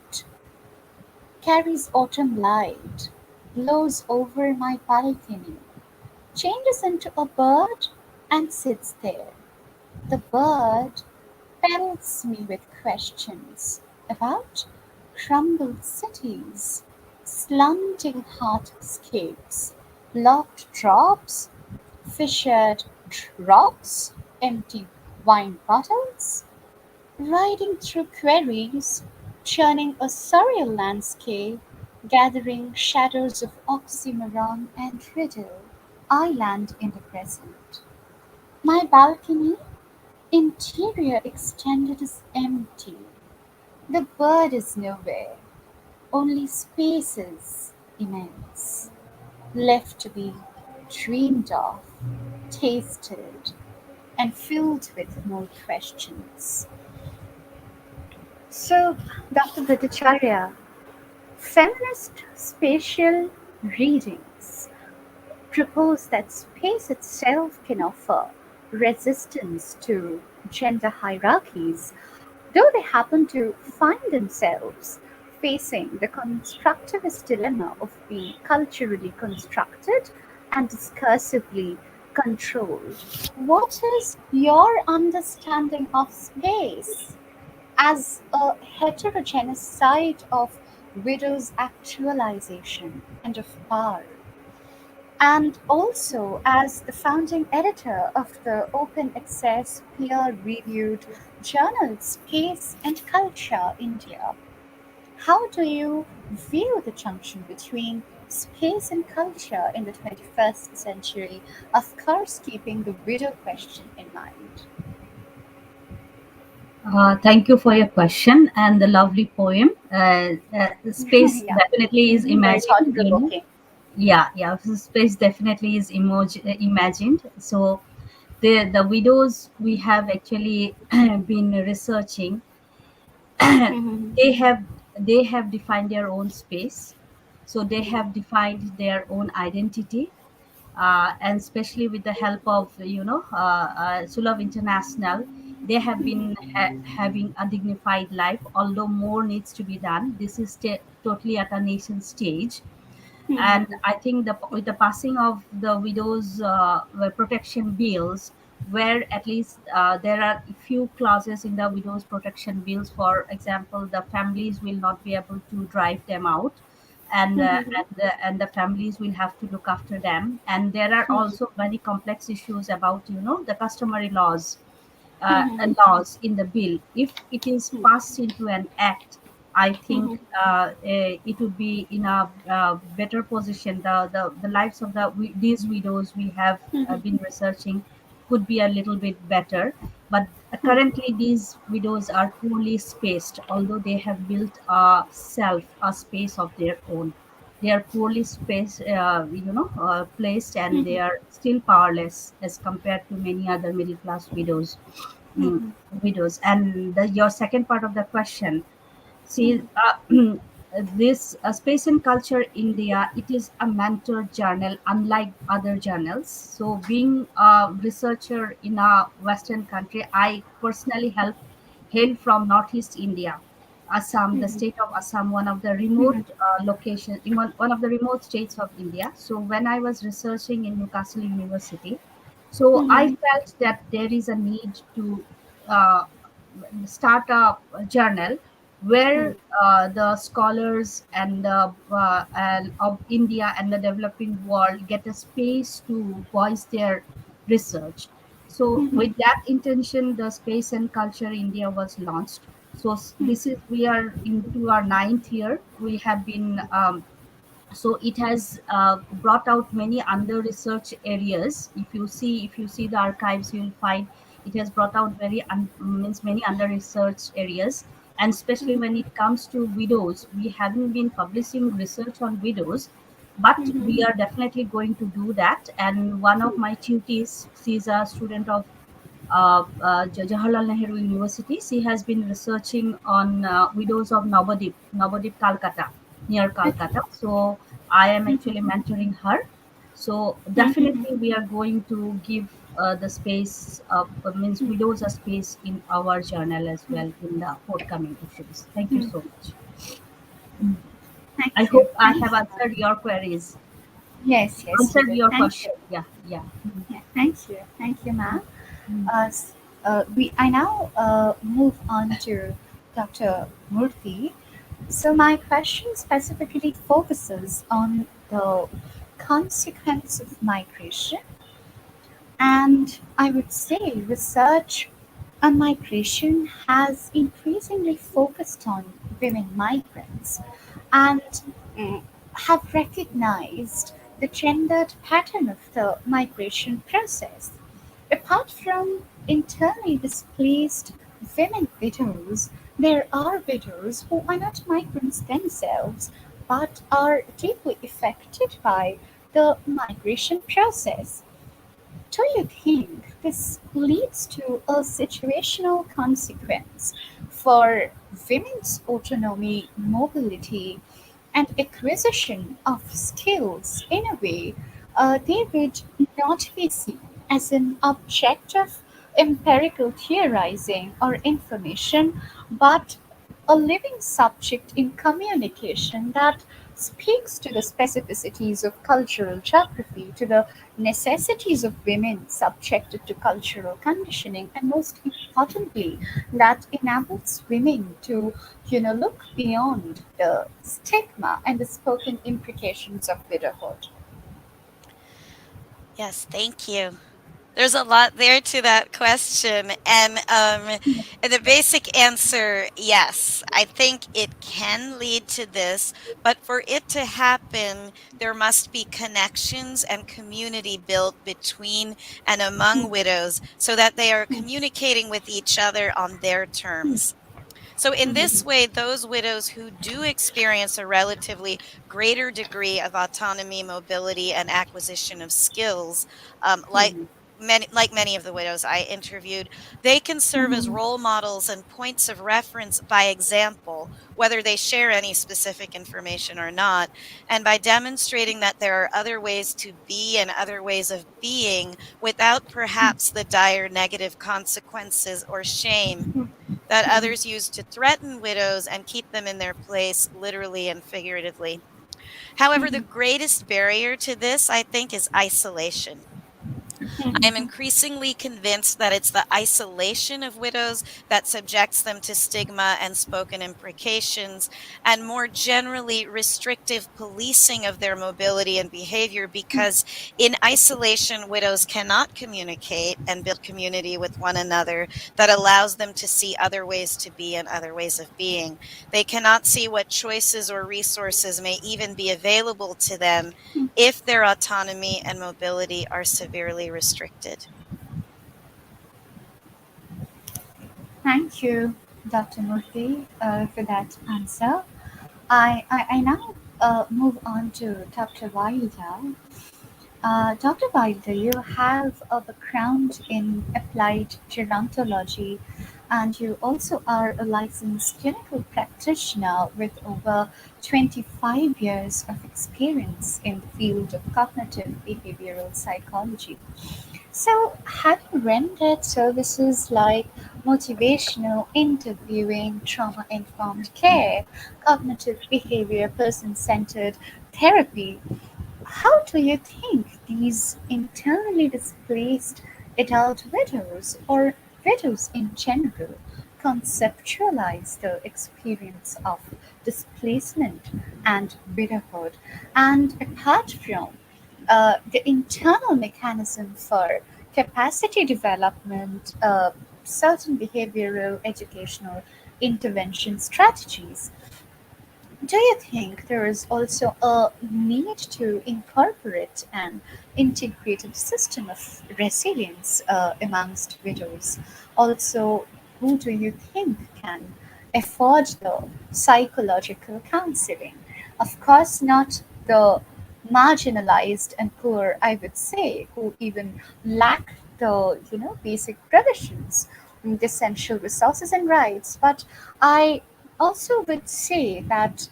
Speaker 1: carries autumn light, blows over my balcony, changes into a bird and sits there. The bird pelts me with questions about crumbled cities, slanting heartscapes, locked drops, fissured rocks, empty wine bottles, riding through quarries, churning a surreal landscape, gathering shadows of oxymoron and riddle. I land in the present. My balcony, interior extended, is empty. The bird is nowhere, only spaces immense, left to be dreamed of, tasted, and filled with more questions. So, Dr. Bhattacharya, feminist spatial readings propose that space itself can offer resistance to gender hierarchies, though they happen to find themselves facing the constructivist dilemma of being culturally constructed and discursively controlled. What is your understanding of space as a heterogeneous site of widows' actualization and of power? And also as the founding editor of the open access peer reviewed journal Space and Culture India, how do you view the junction between space and culture in the 21st century, of course, keeping the widow question in mind?
Speaker 2: Thank you for your question and the lovely poem. Space
Speaker 1: Yeah,
Speaker 2: definitely is
Speaker 1: very thought
Speaker 2: imagined,
Speaker 1: provoking.
Speaker 2: Yeah, yeah. Space definitely is imagined. So the widows we have actually been researching, they have they have defined their own space. So they have defined their own identity, and especially with the help of Sulabh International, they have been having a dignified life. Although more needs to be done, this is totally at a nation stage. And I think with the passing of the widows protection bills, where at least there are a few clauses in the widows protection bills. For example, the families will not be able to drive them out, and the families will have to look after them. And there are also many complex issues about the customary laws in the bill. If it is passed into an act, I think it would be in a better position. The lives of these widows we have been researching could be a little bit better. But currently, these widows are poorly spaced, although they have built a space of their own. They are poorly placed, and they are still powerless as compared to many other middle class mm, widows. And your second part of the question, see, this Space and Culture India, it is a mentor journal, unlike other journals. So, being a researcher in a Western country, I personally hail from Northeast India. Assam, the state of Assam, one of the remote location, in one of the remote states of India. So when I was researching in Newcastle University, so I felt that there is a need to uh, start a journal where the scholars and of India and the developing world get a space to voice their research. So with that intention, the Space and Culture India was launched. So this is, we are into our ninth year. We have been so it has brought out many under research areas. If you see the archives, you'll find it has brought out means many under research areas. And especially when it comes to widows, we haven't been publishing research on widows, but we are definitely going to do that. And one of my tutees, she's a student of Jawaharlal Nehru University. She has been researching on widows of Navadip, Calcutta, near Calcutta. So I am actually mentoring her. So definitely we are going to give the space, means widows a space in our journal as well in the forthcoming issues. Thank you so much. I
Speaker 1: Thank you.
Speaker 2: hope I
Speaker 1: Thank
Speaker 2: have
Speaker 1: you.
Speaker 2: answered your queries,
Speaker 1: Yes, yes, you
Speaker 2: answered
Speaker 1: did.
Speaker 2: your
Speaker 1: Thank you.
Speaker 2: question. Yeah, yeah. Mhm.
Speaker 1: Yeah, thank you,
Speaker 2: Mhm.
Speaker 1: ma'am.
Speaker 2: Mhm.
Speaker 1: I now move on to Dr. Murthy. So my question specifically focuses on the consequence of migration, and I would say research on migration has increasingly focused on women migrants and mm, have recognized the gendered pattern of the migration process. Apart from internally displaced women widows, there are widows who are not migrants themselves but are deeply affected by the migration process. Do you think this leads to a situational consequence for women's autonomy, mobility, and acquisition of skills in a way they would not be seen as an object of empirical theorizing or information, but a living subject in communication that speaks to the specificities of cultural geography, to the necessities of women subjected to cultural conditioning, and most importantly, that enables women to, look beyond the stigma and the spoken implications of widowhood.
Speaker 3: Yes, thank you. There's a lot there to that question. And the basic answer, yes, I think it can lead to this, but for it to happen, there must be connections and community built between and among widows so that they are communicating with each other on their terms. So, in this way, those widows who do experience a relatively greater degree of autonomy, mobility, and acquisition of skills, like many of the widows I interviewed, they can serve as role models and points of reference by example, whether they share any specific information or not. And by demonstrating that there are other ways to be and other ways of being without perhaps the dire negative consequences or shame that others use to threaten widows and keep them in their place, literally and figuratively. However, the greatest barrier to this, I think, is isolation. I am increasingly convinced that it's the isolation of widows that subjects them to stigma and spoken imprecations, and more generally, restrictive policing of their mobility and behavior, because in isolation, widows cannot communicate and build community with one another that allows them to see other ways to be and other ways of being. They cannot see what choices or resources may even be available to them if their autonomy and mobility are severely restricted.
Speaker 1: Thank you, Dr. Murthy, for that answer. I now move on to Dr. Wilder. Dr. Wilder, you have a background in applied gerontology, and you also are a licensed clinical practitioner with over 25 years of experience in the field of cognitive behavioral psychology. So, have you rendered services like motivational interviewing, trauma informed care, cognitive behavior, person centered therapy. How do you think these internally displaced adult widows or widows in general conceptualize the experience of displacement and widowhood? And apart from the internal mechanism for capacity development, certain behavioral educational intervention strategies, do you think there is also a need to incorporate an integrated system of resilience amongst widows? Also, who do you think can afford the psychological counseling? Of course, not the marginalized and poor, I would say, who even lack the basic provisions, the essential resources and rights. But I also would say that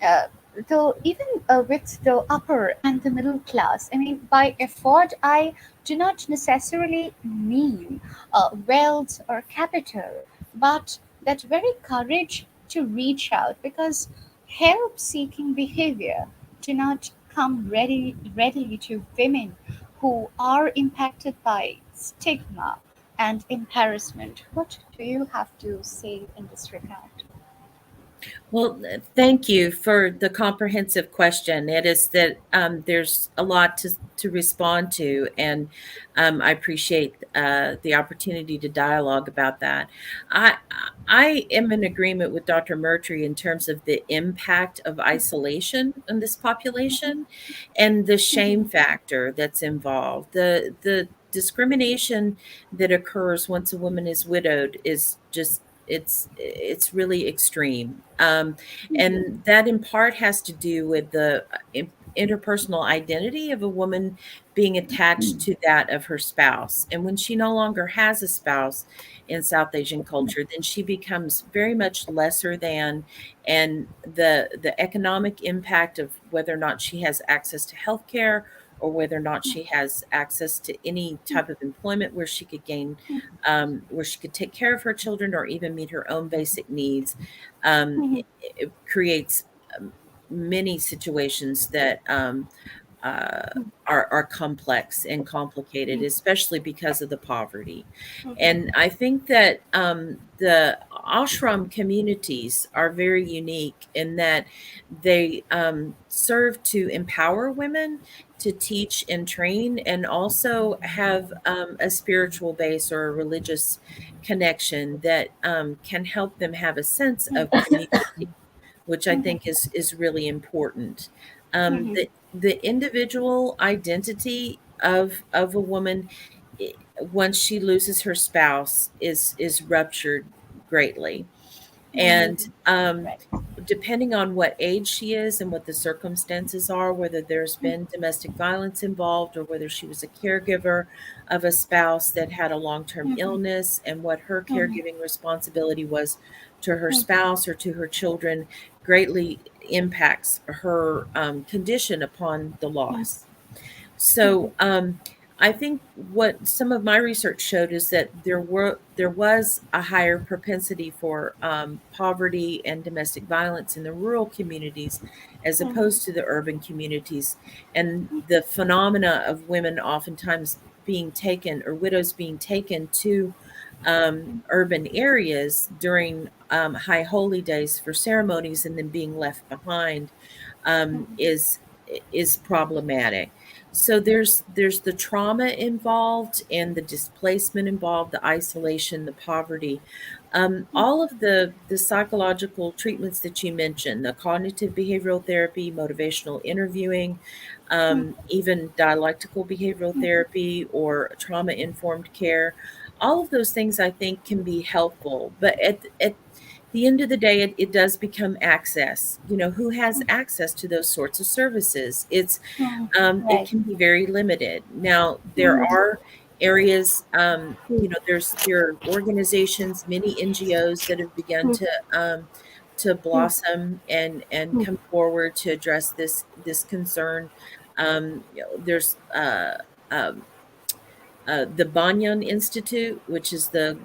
Speaker 1: uh, though even with the upper and the middle class, I mean, by effort, I do not necessarily mean wealth or capital, but that very courage to reach out, because help seeking behavior do not come readily to women who are impacted by stigma and embarrassment. What do you have to say in this regard?
Speaker 4: Well, thank you for the comprehensive question. It is that there's a lot to respond to, and I appreciate the opportunity to dialogue about that. I I am in agreement with Dr. Murtry in terms of the impact of isolation on this population and the shame factor that's involved. The discrimination that occurs once a woman is widowed is just it's really extreme, and that in part has to do with the interpersonal identity of a woman being attached to that of her spouse. And when she no longer has a spouse in South Asian culture, then she becomes very much lesser than, and the economic impact of whether or not she has access to health care or whether or not she has access to any type of employment where she could gain, where she could take care of her children or even meet her own basic needs, it creates many situations that uh, are complex and complicated, especially because of the poverty. And I think that the ashram communities are very unique in that they serve to empower women to teach and train, and also have a spiritual base or a religious connection that can help them have a sense of community, which I think is really important. The individual identity of a woman, once she loses her spouse, is ruptured greatly. And
Speaker 1: Right.
Speaker 4: depending on what age she is and what the circumstances are, whether there's been domestic violence involved or whether she was a caregiver of a spouse that had a long-term illness, and what her caregiving responsibility was to her spouse or to her children, greatly impacts her condition upon the loss. So I think what some of my research showed is that there was a higher propensity for poverty and domestic violence in the rural communities as opposed to the urban communities, and the phenomena of women oftentimes being taken, or widows being taken to urban areas during high holy days for ceremonies and then being left behind, um, is is problematic. So there's the trauma involved and the displacement involved, the isolation, the poverty, all of the psychological treatments that you mentioned, the cognitive behavioral therapy, motivational interviewing, even dialectical behavioral therapy or trauma informed care. All of those things I think can be helpful, but at the end of the day, it does become access. You know, who has access to those sorts of services? It
Speaker 1: Right.
Speaker 4: can be very limited. Now, there are areas, there are organizations, many NGOs that have begun to blossom and come forward to address this concern. There's um, the Banyan Institute, which is the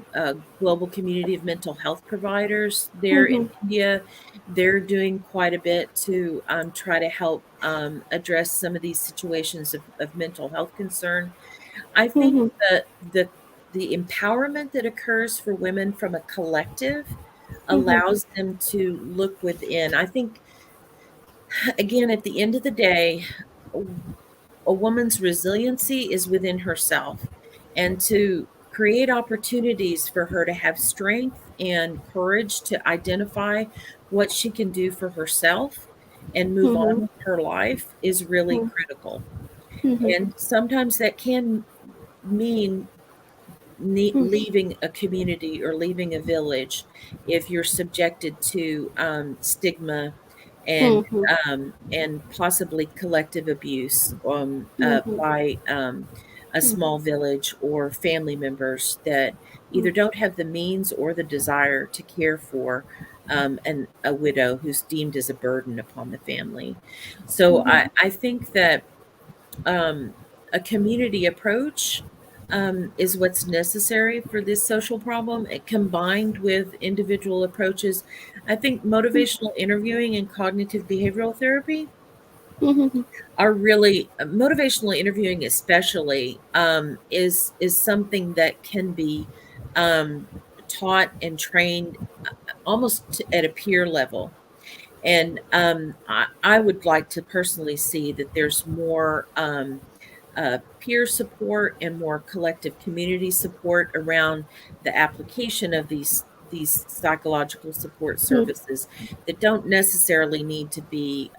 Speaker 4: global community of mental health providers there in
Speaker 1: Mhm.
Speaker 4: India. They're doing quite a bit to try to help address some of these situations of mental health concern. I think
Speaker 1: Mhm.
Speaker 4: that the empowerment that occurs for women from a collective
Speaker 1: Mhm.
Speaker 4: allows them to look within. I think, again, at the end of the day, a woman's resiliency is within herself, and to create opportunities for her to have strength and courage to identify what she can do for herself and move on
Speaker 1: Mhm.
Speaker 4: with her life is really
Speaker 1: Mhm.
Speaker 4: critical.
Speaker 1: Mhm.
Speaker 4: And sometimes that can mean leaving a community or leaving a village if you're subjected to stigma
Speaker 1: Mhm.
Speaker 4: and possibly collective abuse
Speaker 1: Mhm.
Speaker 4: by a
Speaker 1: Mhm.
Speaker 4: small village or family members that either don't have the means or the desire to care for a widow who's deemed as a burden upon the family. So
Speaker 1: Mhm.
Speaker 4: I think that um, a community approach is what's necessary for this social problem, combined with individual approaches. I think motivational interviewing and cognitive behavioral therapy
Speaker 1: Mhm.
Speaker 4: are really motivational interviewing, especially is something that can be um, taught and trained almost at a peer level. And I would like to personally see that there's more peer support and more collective community support around the application of these psychological support
Speaker 1: Mhm.
Speaker 4: services that don't necessarily need to be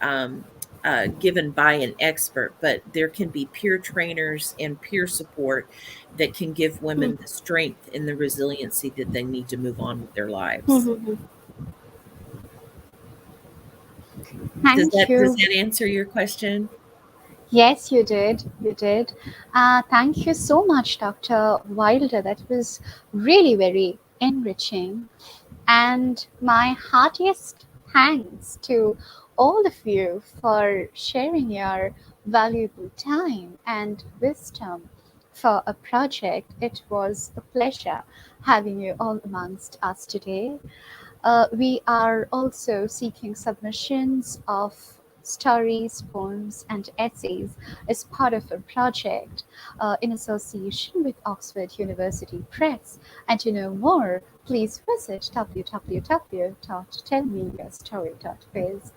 Speaker 4: given by an expert, but there can be peer trainers and peer support that can give women the strength and the resiliency that they need to move on with their lives.
Speaker 1: Mhm. Thank
Speaker 4: Does
Speaker 1: you.
Speaker 4: that answer your question?
Speaker 1: Yes, you did. You did. Thank you so much, Dr. Wilder. That was really very enriching. And my heartiest thanks to all of you for sharing your valuable time and wisdom for a project. It was a pleasure having you all amongst us today. We are also seeking submissions of stories, poems, and essays as part of a project in association with Oxford University Press. And to know more, please visit www.tellmeyourstory.biz.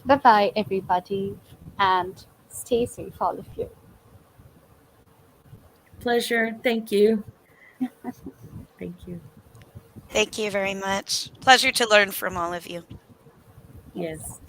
Speaker 1: Bye bye, everybody, and stay safe, all of you.
Speaker 4: Pleasure. Thank you. Thank you.
Speaker 3: Thank you very much. Pleasure to learn from all of you.
Speaker 1: Yes.
Speaker 4: Yes.